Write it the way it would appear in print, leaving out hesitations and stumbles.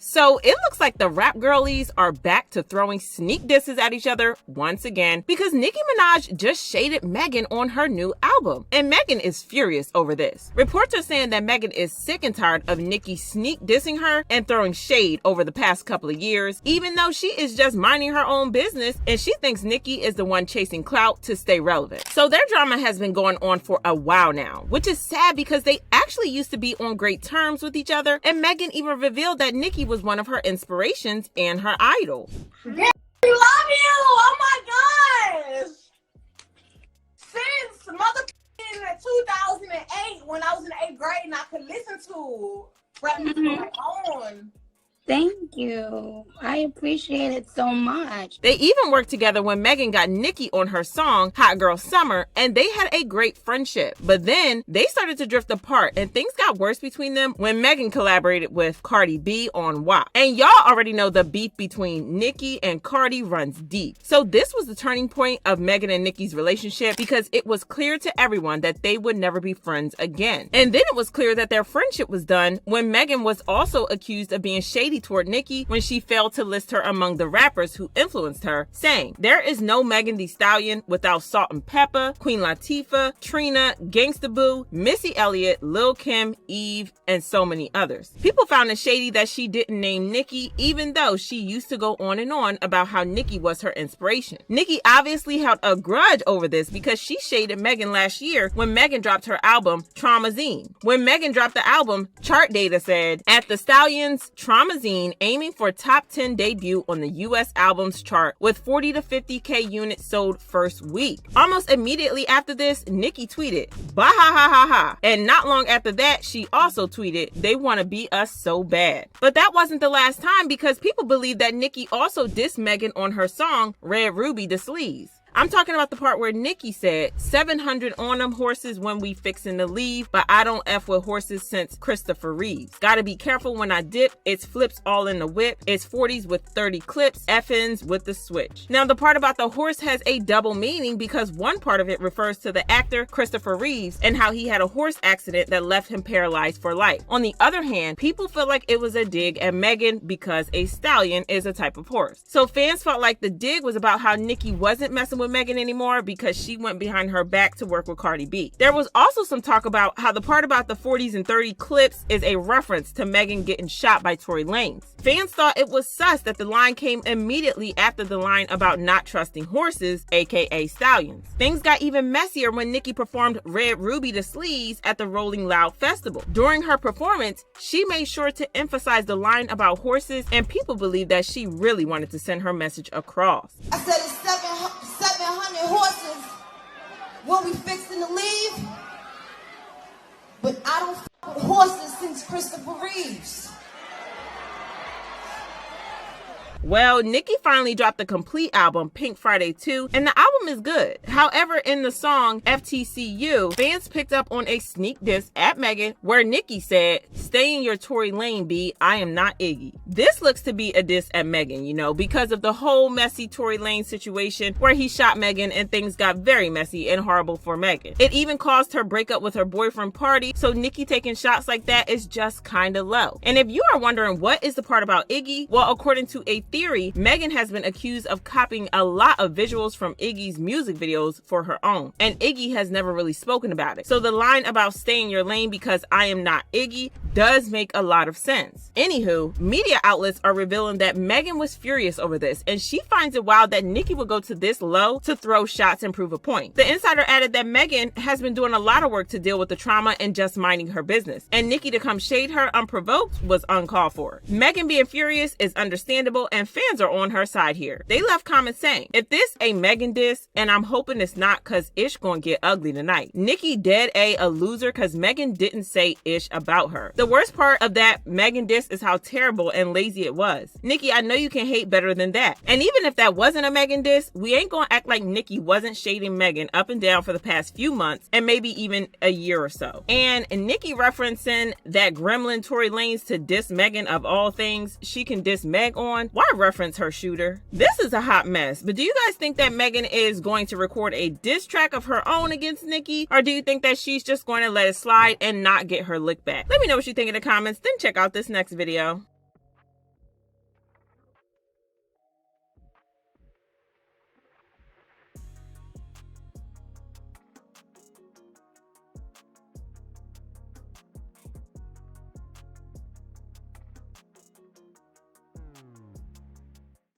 So it looks like the rap girlies are back to throwing sneak disses at each other once again because Nicki Minaj just shaded Megan on her new album. And Megan is furious over this. Reports are saying that Megan is sick and tired of Nicki sneak dissing her and throwing shade over the past couple of years, even though she is just minding her own business and she thinks Nicki is the one chasing clout to stay relevant. So their drama has been going on for a while now, which is sad because they actually used to be on great terms with each other, and Megan even revealed that Nicki was one of her inspirations and her idol. Yeah, we love you! Oh my gosh! Since motherfucking 2008, when I was in 8th grade and I could listen to rap music on my own. Thank you. I appreciate it so much. They even worked together when Megan got Nicki on her song, Hot Girl Summer, and they had a great friendship. But then they started to drift apart and things got worse between them when Megan collaborated with Cardi B on WAP. And y'all already know the beef between Nicki and Cardi runs deep. So this was the turning point of Megan and Nicki's relationship because it was clear to everyone that they would never be friends again. And then it was clear that their friendship was done when Megan was also accused of being shady toward Nicki when she failed to list her among the rappers who influenced her, saying, "There is no Megan Thee Stallion without Salt and Pepper, Queen Latifah, Trina, Gangsta Boo, Missy Elliott, Lil Kim, Eve, and so many others." People found it shady that she didn't name Nicki, even though she used to go on and on about how Nicki was her inspiration. Nicki obviously held a grudge over this because she shaded Megan last year when Megan dropped her album, Traumazine. When Megan dropped the album, chart data said, "At the Stallion's Traumazine aiming for top 10 debut on the US albums chart with 40 to 50K units sold first week." Almost immediately after this, Nicki tweeted, "Bah ha ha ha ha." And not long after that, she also tweeted, "They want to beat us so bad." But that wasn't the last time because people believe that Nicki also dissed Megan on her song, Red Ruby Da Sleaze. I'm talking about the part where Nicki said, "700 on them horses when we fixin' to leave, but I don't F with horses since Christopher Reeves. Gotta be careful when I dip, it's flips all in the whip, it's 40s with 30 clips, F-ins with the switch." Now the part about the horse has a double meaning because one part of it refers to the actor Christopher Reeves and how he had a horse accident that left him paralyzed for life. On the other hand, people feel like it was a dig at Megan because a stallion is a type of horse. So fans felt like the dig was about how Nicki wasn't messing with Megan anymore because she went behind her back to work with Cardi B. There was also some talk about how the part about the 40s and 30 clips is a reference to Megan getting shot by Tory Lanez. Fans thought it was sus that the line came immediately after the line about not trusting horses, aka stallions. Things got even messier when Nicki performed Red Ruby Da Sleaze at the Rolling Loud Festival. During her performance, she made sure to emphasize the line about horses, and people believe that she really wanted to send her message across. I said it's 700 horses when we fixing to leave, but I don't f with horses since Christopher Reeves. Well, Nicki finally dropped the complete album, Pink Friday 2, and the album is good. However, in the song FTCU, fans picked up on a sneak diss at Megan where Nicki said, "Stay in your Tory lane, B, I am not Iggy." This looks to be a diss at Megan, you know, because of the whole messy Tory Lanez situation where he shot Megan and things got very messy and horrible for Megan. It even caused her breakup with her boyfriend Party, so Nicki taking shots like that is just kinda low. And if you are wondering what is the part about Iggy, well, according to a theory, Megan has been accused of copying a lot of visuals from Iggy's music videos for her own, and Iggy has never really spoken about it. So the line about "stay in your lane because I am not Iggy" does make a lot of sense. Anywho, media outlets are revealing that Megan was furious over this, and she finds it wild that Nicki would go to this low to throw shots and prove a point. The insider added that Megan has been doing a lot of work to deal with the trauma and just minding her business, and Nicki to come shade her unprovoked was uncalled for. Megan being furious is understandable, and fans are on her side here. They left comments saying, "If this a Megan diss, and I'm hoping it's not cause Ish gonna get ugly tonight. Nicki dead a loser cause Megan didn't say Ish about her." The worst part of that Megan diss is how terrible and lazy it was. Nicki, I know you can hate better than that. And even if that wasn't a Megan diss, we ain't gonna act like Nicki wasn't shading Megan up and down for the past few months and maybe even a year or so. And Nicki referencing that gremlin Tory Lanez to diss Megan of all things she can diss Meg on. Why reference her shooter? This is a hot mess, but do you guys think that Megan is going to record a diss track of her own against Nicki, or do you think that she's just going to let it slide and not get her lick back? Let me know what you think in the comments, then check out this next video.